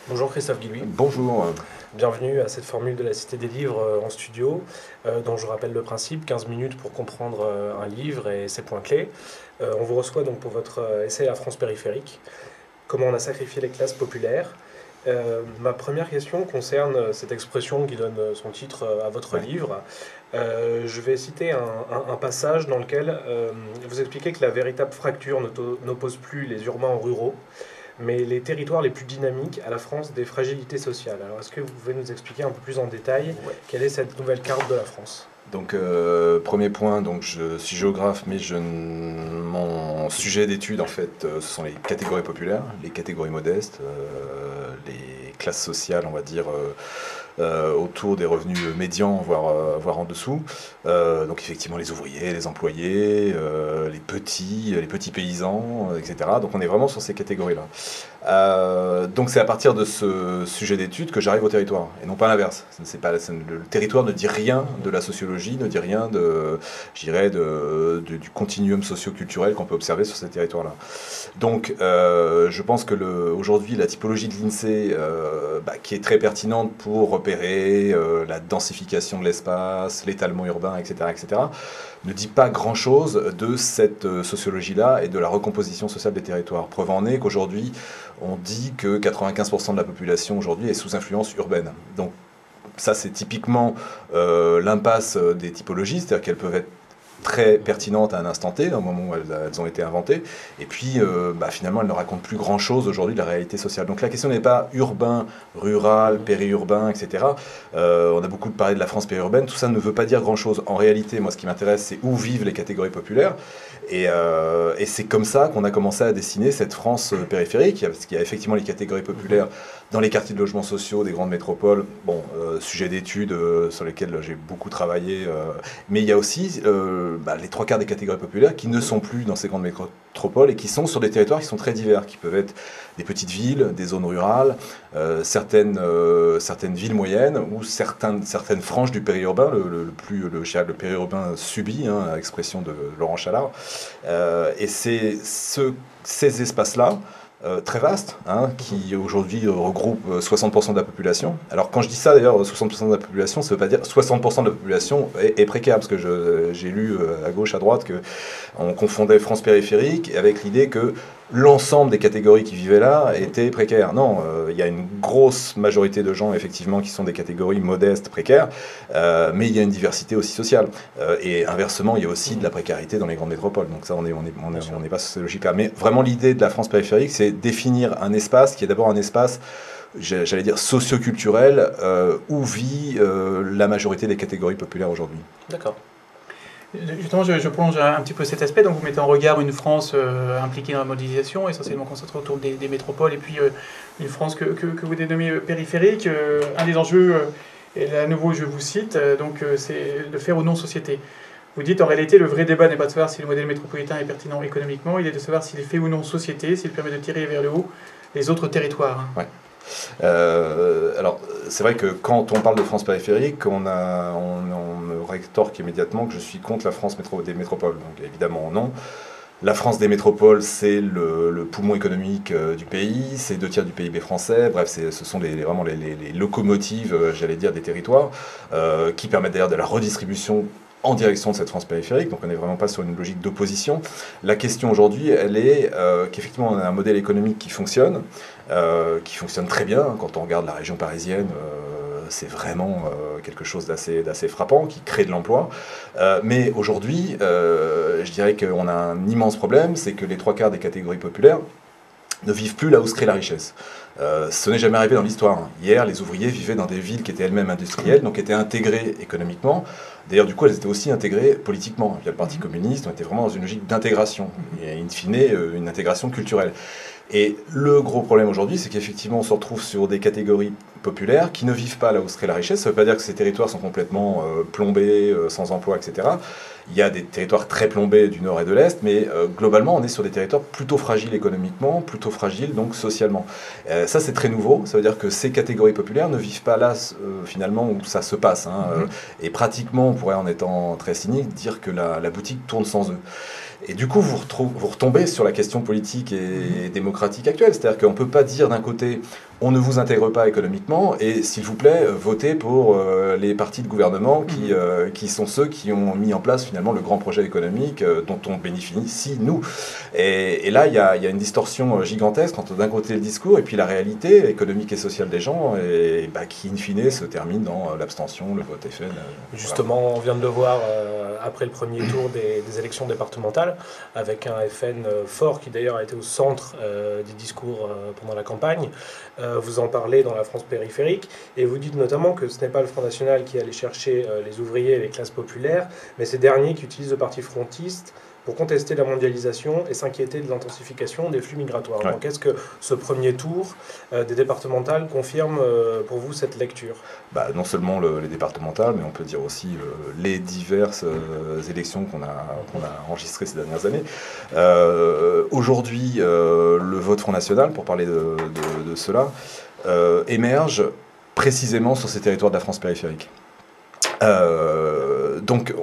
Bonjour Christophe Guillouis, Bonjour. bienvenue à cette formule de la Cité des Livres en studio, dont je rappelle le principe, 15 minutes pour comprendre un livre et ses points clés. On vous reçoit donc pour votre essai La France périphérique, comment on a sacrifié les classes populaires. Ma première question concerne cette expression qui donne son titre à votre livre. Je vais citer un passage dans lequel vous expliquez que la véritable fracture n'oppose plus les urbains aux ruraux, mais les territoires les plus dynamiques à la France des fragilités sociales. Alors, est-ce que vous pouvez nous expliquer un peu plus en détail quelle est cette nouvelle carte de la France? Donc, premier point, donc je suis géographe, mais mon sujet d'étude, en fait, ce sont les catégories populaires, les catégories modestes, les classes sociales, on va dire, autour des revenus médians, voire en dessous. Donc, effectivement, les ouvriers, les employés, les petits paysans, etc. Donc, on est vraiment sur ces catégories-là. Donc, c'est à partir de ce sujet d'étude que j'arrive au territoire, et non pas l'inverse. Le territoire ne dit rien de la sociologie, ne dit rien du continuum socio-culturel qu'on peut observer sur ces territoires-là. Donc, je pense que aujourd'hui, la typologie de l'INSEE, qui est très pertinente pour repérer la densification de l'espace, l'étalement urbain, etc., ne dit pas grand-chose de cette sociologie-là et de la recomposition sociale des territoires. Preuve en est qu'aujourd'hui, on dit que 95% de la population aujourd'hui est sous influence urbaine. Donc, ça, c'est typiquement l'impasse des typologies, c'est-à-dire qu'elles peuvent être très pertinentes à un instant T, au moment où elles ont été inventées, et puis finalement elles ne racontent plus grand-chose aujourd'hui de la réalité sociale. Donc la question n'est pas urbain, rural, périurbain, etc. On a beaucoup parlé de la France périurbaine, tout ça ne veut pas dire grand-chose. En réalité, moi ce qui m'intéresse, c'est où vivent les catégories populaires, et c'est comme ça qu'on a commencé à dessiner cette France périphérique, parce qu'il y a effectivement les catégories populaires dans les quartiers de logements sociaux des grandes métropoles, sujet d'études sur lesquels j'ai beaucoup travaillé, mais il y a aussi les trois quarts des catégories populaires qui ne sont plus dans ces grandes métropoles et qui sont sur des territoires qui sont très divers, qui peuvent être des petites villes, des zones rurales, certaines villes moyennes ou certaines franges du périurbain, le périurbain subi, expression de Laurent Chalard. Et c'est ces espaces-là, très vaste, qui aujourd'hui regroupe 60% de la population. Alors quand je dis ça d'ailleurs, 60% de la population, ça ne veut pas dire 60% de la population est précaire, parce que j'ai lu à gauche, à droite, qu'on confondait France périphérique avec l'idée que l'ensemble des catégories qui vivaient là étaient précaires. Non, il y a une grosse majorité de gens effectivement qui sont des catégories modestes, précaires, mais il y a une diversité aussi sociale. Et inversement, il y a aussi de la précarité dans les grandes métropoles. Donc ça, on n'est pas sur cette logique-là. Mais vraiment, l'idée de la France périphérique, c'est définir un espace qui est d'abord un espace, j'allais dire, socio-culturel, où vit la majorité des catégories populaires aujourd'hui. D'accord. Justement, je plonge un petit peu cet aspect. Donc, vous mettez en regard une France impliquée dans la modélisation, essentiellement concentrée autour des métropoles, et puis une France que vous dénommez périphérique. Un des enjeux, et à nouveau je vous cite, c'est de faire ou non société. Vous dites en réalité, le vrai débat n'est pas de savoir si le modèle métropolitain est pertinent économiquement, il est de savoir s'il fait ou non société, s'il permet de tirer vers le haut les autres territoires. Ouais. Alors, c'est vrai que quand on parle de France périphérique, on me rétorque immédiatement que je suis contre la France des métropoles. Donc évidemment non. La France des métropoles, c'est le poumon économique du pays, c'est 2 tiers du PIB français, bref, ce sont vraiment les locomotives, j'allais dire, des territoires, qui permettent d'ailleurs de la redistribution en direction de cette France périphérique, donc on n'est vraiment pas sur une logique d'opposition. La question aujourd'hui, elle est qu'effectivement on a un modèle économique qui fonctionne très bien. Quand on regarde la région parisienne, c'est vraiment quelque chose d'assez frappant, qui crée de l'emploi. Mais aujourd'hui, je dirais qu'on a un immense problème, c'est que les 3 quarts des catégories populaires ne vivent plus là où se crée la richesse. Ce n'est jamais arrivé dans l'histoire. Hier, les ouvriers vivaient dans des villes qui étaient elles-mêmes industrielles, donc étaient intégrées économiquement. D'ailleurs, du coup, elles étaient aussi intégrées politiquement. Via le Parti communiste, on était vraiment dans une logique d'intégration, et in fine, une intégration culturelle. Et le gros problème aujourd'hui, c'est qu'effectivement, on se retrouve sur des catégories populaires qui ne vivent pas là où se crée la richesse. Ça ne veut pas dire que ces territoires sont complètement plombés, sans emploi, etc. Il y a des territoires très plombés du nord et de l'est, mais globalement, on est sur des territoires plutôt fragiles économiquement, plutôt fragiles donc socialement. Ça, c'est très nouveau. Ça veut dire que ces catégories populaires ne vivent pas là, finalement, où ça se passe. Et pratiquement, on pourrait, en étant très cynique, dire que la boutique tourne sans eux. Et du coup, vous retombez sur la question politique et démocratique démocratique actuelle. C'est-à-dire qu'on ne peut pas dire d'un côté on ne vous intègre pas économiquement et s'il vous plaît votez pour les partis de gouvernement qui sont ceux qui ont mis en place finalement le grand projet économique dont on bénéficie nous. Et là il y a une distorsion gigantesque entre d'un côté le discours et puis la réalité économique et sociale des gens et qui in fine se termine dans l'abstention, le vote FN. Justement, voilà. On vient de le voir après le premier tour des élections départementales avec un FN fort qui d'ailleurs a été au centre des discours pendant la campagne. Vous en parlez dans la France périphérique et vous dites notamment que ce n'est pas le Front National qui allait chercher les ouvriers et les classes populaires, mais ces derniers qui utilisent le parti frontiste pour contester la mondialisation et s'inquiéter de l'intensification des flux migratoires. Ouais. Donc est-ce que ce premier tour des départementales confirme pour vous cette lecture ? Non seulement les départementales, mais on peut dire aussi les diverses élections qu'on a enregistrées ces dernières années. Aujourd'hui, le vote Front National, pour parler de cela, émerge précisément sur ces territoires de la France périphérique. Donc,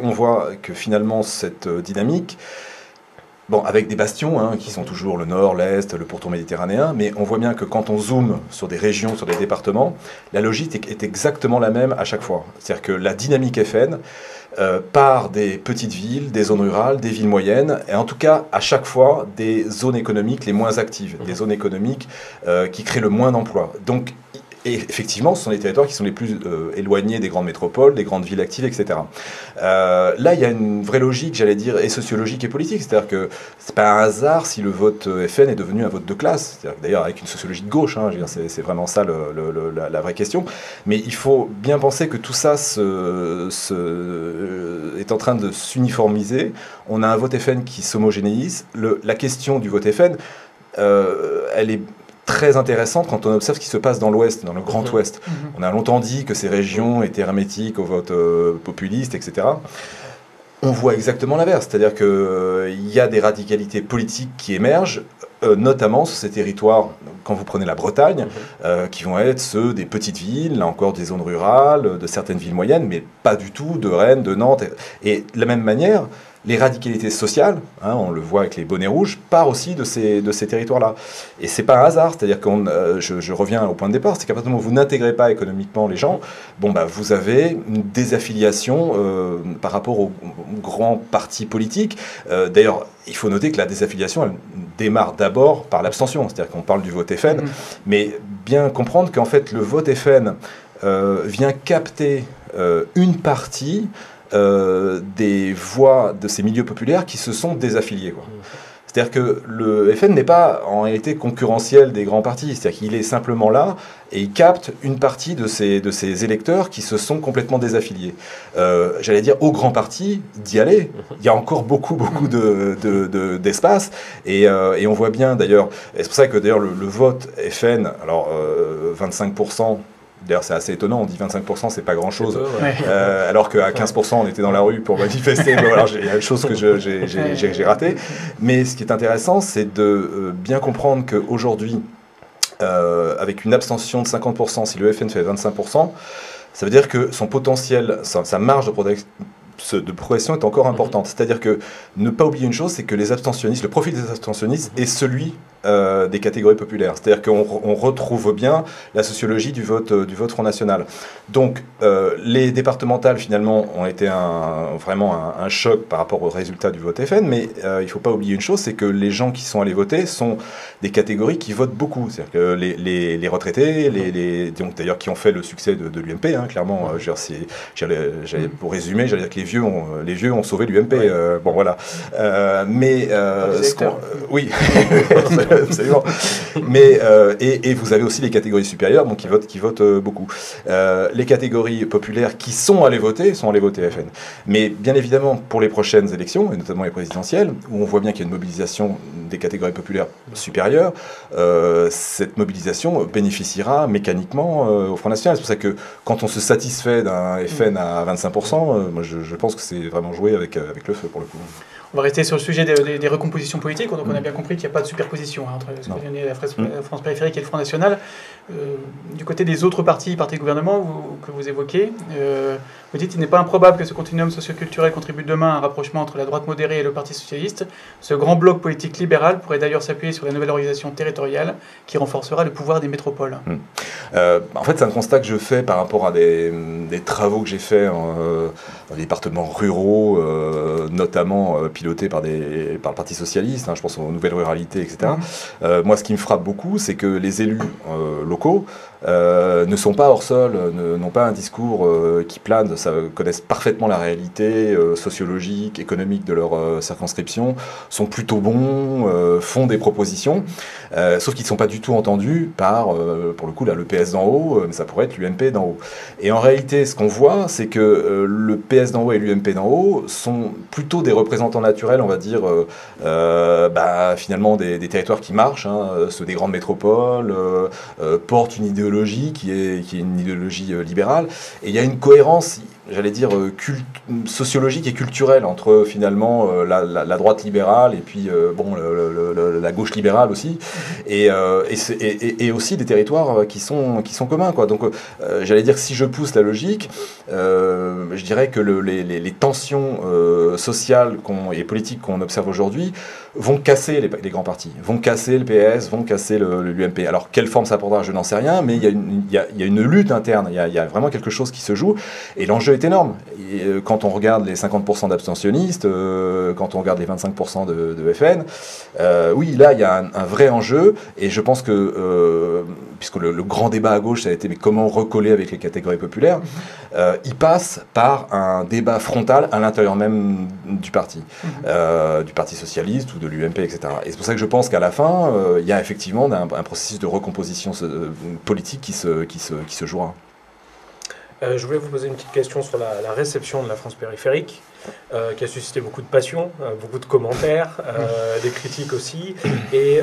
on voit que finalement cette dynamique, avec des bastions qui sont toujours le nord, l'est, le pourtour méditerranéen, mais on voit bien que quand on zoome sur des régions, sur des départements, la logique est exactement la même à chaque fois. C'est-à-dire que la dynamique FN part des petites villes, des zones rurales, des villes moyennes, et en tout cas à chaque fois des zones économiques les moins actives, des zones économiques qui créent le moins d'emplois. Donc, et effectivement, ce sont les territoires qui sont les plus éloignés des grandes métropoles, des grandes villes actives, etc. Là, il y a une vraie logique, j'allais dire, et sociologique et politique. C'est-à-dire que c'est pas un hasard si le vote FN est devenu un vote de classe. D'ailleurs, avec une sociologie de gauche, c'est vraiment ça la vraie question. Mais il faut bien penser que tout ça est en train de s'uniformiser. On a un vote FN qui s'homogénéise. La question du vote FN, elle est très intéressante quand on observe ce qui se passe dans l'Ouest, dans le Grand Ouest. On a longtemps dit que ces régions étaient hermétiques au vote populiste, etc. On voit exactement l'inverse, c'est-à-dire qu'il y a des radicalités politiques qui émergent, notamment sur ces territoires, quand vous prenez la Bretagne, qui vont être ceux des petites villes, là encore des zones rurales, de certaines villes moyennes, mais pas du tout de Rennes, de Nantes. Et de la même manière, les radicalités sociales, on le voit avec les bonnets rouges, partent aussi de ces territoires-là. Et c'est pas un hasard, c'est-à-dire que je reviens au point de départ, c'est qu'à partir du moment où vous n'intégrez pas économiquement les gens, vous avez une désaffiliation par rapport aux grands partis politiques. D'ailleurs, il faut noter que la désaffiliation, elle démarre d'abord par l'abstention, c'est-à-dire qu'on parle du vote FN, mais bien comprendre qu'en fait le vote FN vient capter une partie des voix de ces milieux populaires qui se sont désaffiliés, quoi. C'est-à-dire que le FN n'est pas en réalité concurrentiel des grands partis, c'est-à-dire qu'il est simplement là et il capte une partie de ces électeurs qui se sont complètement désaffiliés. J'allais dire aux grands partis d'y aller. Il y a encore beaucoup d'espace et on voit bien d'ailleurs, et c'est pour ça que d'ailleurs le vote FN, alors 25%. D'ailleurs, c'est assez étonnant, on dit 25%, c'est pas grand-chose, alors qu'à 15%, on était dans la rue pour manifester. Voilà, il y a une chose que j'ai ratée. Mais ce qui est intéressant, c'est de bien comprendre qu'aujourd'hui, avec une abstention de 50%, si le FN fait 25%, ça veut dire que son potentiel, sa marge de progression est encore importante. C'est-à-dire que ne pas oublier une chose, c'est que les abstentionnistes, le profil des abstentionnistes est celui des catégories populaires. C'est-à-dire qu'on retrouve bien la sociologie du vote Front National. Donc, les départementales, finalement, ont été vraiment un choc par rapport aux résultats du vote FN, mais il ne faut pas oublier une chose, c'est que les gens qui sont allés voter sont des catégories qui votent beaucoup. C'est-à-dire que les retraités, donc d'ailleurs qui ont fait le succès de l'UMP, clairement, pour résumer, j'allais dire que les vieux ont sauvé l'UMP. Bon, voilà. Oui, absolument. Mais, et vous avez aussi les catégories supérieures, donc qui votent beaucoup. Les catégories populaires qui sont allées voter FN. Mais bien évidemment, pour les prochaines élections, et notamment les présidentielles, où on voit bien qu'il y a une mobilisation des catégories populaires supérieures, cette mobilisation bénéficiera mécaniquement au Front National. C'est pour ça que quand on se satisfait d'un FN à 25%, moi je pense que c'est vraiment joué avec le feu pour le coup. On va rester sur le sujet des recompositions politiques. Donc on a bien compris qu'il n'y a pas de superposition entre ce que vient la France périphérique et le Front National. Du côté des autres partis de gouvernement que vous évoquez, Vous dites qu'il n'est pas improbable que ce continuum socioculturel contribue demain à un rapprochement entre la droite modérée et le Parti socialiste. Ce grand bloc politique libéral pourrait d'ailleurs s'appuyer sur la nouvelle organisation territoriale qui renforcera le pouvoir des métropoles. En fait, c'est un constat que je fais par rapport à des travaux que j'ai faits dans des départements ruraux, notamment pilotés par le Parti socialiste, je pense aux nouvelles ruralités, etc. Moi, ce qui me frappe beaucoup, c'est que les élus locaux ne sont pas hors sol, n'ont pas un discours qui plane, connaissent parfaitement la réalité sociologique, économique de leur circonscription, sont plutôt bons, font des propositions, sauf qu'ils ne sont pas du tout entendus par, pour le coup, là, le PS d'en haut, mais ça pourrait être l'UMP d'en haut. Et en réalité, ce qu'on voit, c'est que le PS d'en haut et l'UMP d'en haut sont plutôt des représentants naturels, on va dire, finalement des territoires qui marchent, ceux des grandes métropoles, portent une idéologie qui est une idéologie libérale, et il y a une cohérence, j'allais dire, sociologique et culturelle entre finalement la droite libérale et puis la gauche libérale aussi, et aussi des territoires qui sont communs, quoi. Donc j'allais dire que si je pousse la logique, je dirais que les tensions sociales et politiques qu'on observe aujourd'hui vont casser les grands partis, vont casser le PS, vont casser l'UMP. Alors quelle forme ça prendra, je n'en sais rien, mais il y a une lutte interne, il y a vraiment quelque chose qui se joue, et l'enjeu est énorme. Et quand on regarde les 50% d'abstentionnistes, quand on regarde les 25% de FN, oui, là, il y a un vrai enjeu, et je pense que, puisque le grand débat à gauche, ça a été mais comment recoller avec les catégories populaires, il passe par un débat frontal à l'intérieur même du parti socialiste ou de l'UMP, etc. Et c'est pour ça que je pense qu'à la fin, il y a effectivement un processus de recomposition politique qui se jouera. Je voulais vous poser une petite question sur la réception de la France périphérique, qui a suscité beaucoup de passion, beaucoup de commentaires, des critiques aussi, et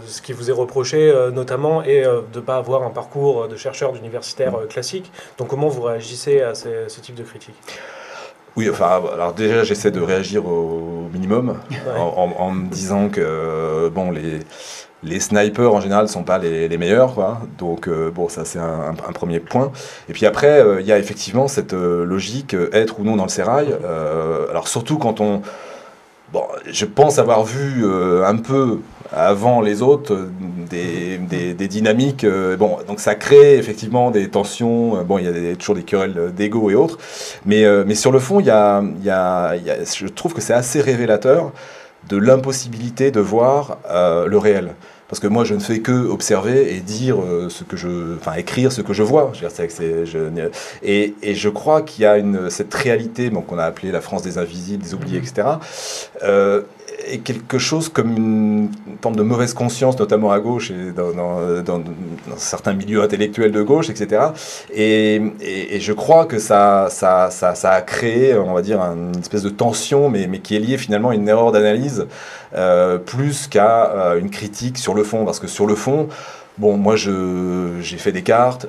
ce qui vous est reproché notamment est de ne pas avoir un parcours de chercheur d'universitaire classique. Donc comment vous réagissez à ce type de critiques ? Oui, enfin, alors déjà, j'essaie de réagir au minimum, en me disant que, les snipers, en général, ne sont pas les meilleurs, quoi. Donc, ça, c'est un premier point. Et puis après, il y a effectivement cette logique, être ou non dans le sérail. Alors, surtout quand on... je pense avoir vu un peu avant les autres des dynamiques. Donc ça crée effectivement des tensions. Il y a toujours des querelles d'ego et autres. Mais sur le fond, je trouve que c'est assez révélateur de l'impossibilité de voir le réel. Parce que moi, je ne fais que observer et dire écrire ce que je vois. Et je crois qu'il y a cette réalité qu'on a appelée la France des invisibles, des oubliés, etc. Et quelque chose comme une forme de mauvaise conscience, notamment à gauche et dans certains milieux intellectuels de gauche, etc. Et je crois que ça a créé, on va dire, une espèce de tension, mais qui est liée finalement à une erreur d'analyse, plus qu'à une critique sur le fond. Parce que sur le fond, moi j'ai fait des cartes,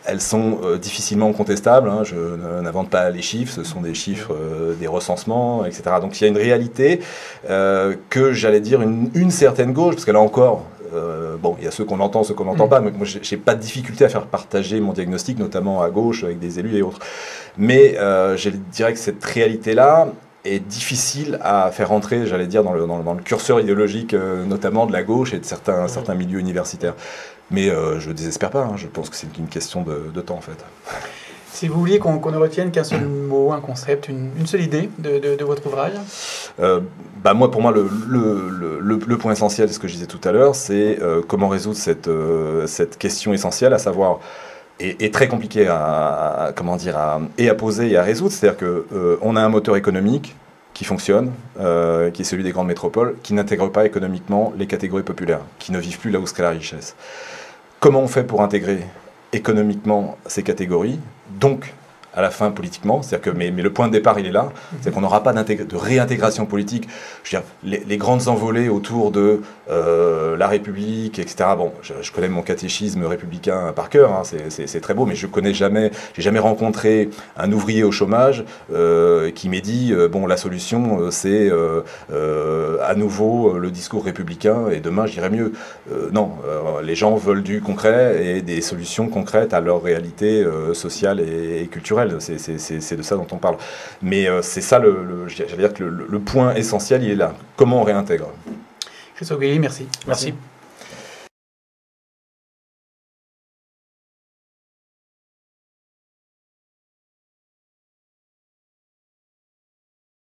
elles sont difficilement contestables, je n'invente pas les chiffres, ce sont des chiffres, des recensements, etc. Donc il y a une réalité que j'allais dire une certaine gauche, parce que là encore, il y a ceux qu'on entend, ceux qu'on n'entend pas, mais moi j'ai pas de difficulté à faire partager mon diagnostic, notamment à gauche, avec des élus et autres. Mais je dirais que cette réalité-là est difficile à faire rentrer, j'allais dire, dans le curseur idéologique, notamment de la gauche et de certains milieux universitaires. Mais je ne désespère pas, je pense que c'est une question de temps, en fait. Si vous vouliez qu'on ne retienne qu'un seul mot, un concept, une seule idée de votre ouvrage, pour moi, le point essentiel, c'est ce que je disais tout à l'heure, c'est comment résoudre cette question essentielle, à savoir... est très compliqué à poser et à résoudre. C'est-à-dire qu'on a un moteur économique qui fonctionne, qui est celui des grandes métropoles, qui n'intègre pas économiquement les catégories populaires, qui ne vivent plus là où se crée la richesse. Comment on fait pour intégrer économiquement ces catégories, donc à la fin politiquement, c'est-à-dire que mais le point de départ il est là, c'est qu'on n'aura pas de réintégration politique. Je veux dire, les grandes envolées autour de la République, etc. Je connais mon catéchisme républicain par cœur, c'est très beau, mais j'ai jamais rencontré un ouvrier au chômage qui m'ait dit la solution c'est à nouveau le discours républicain et demain j'irai mieux. Non, les gens veulent du concret et des solutions concrètes à leur réalité sociale et culturelle. culturel, c'est de ça dont on parle. Mais c'est ça, j'allais dire que le point essentiel, il est là. Comment on réintègre? Christophe Guéry, merci. Merci.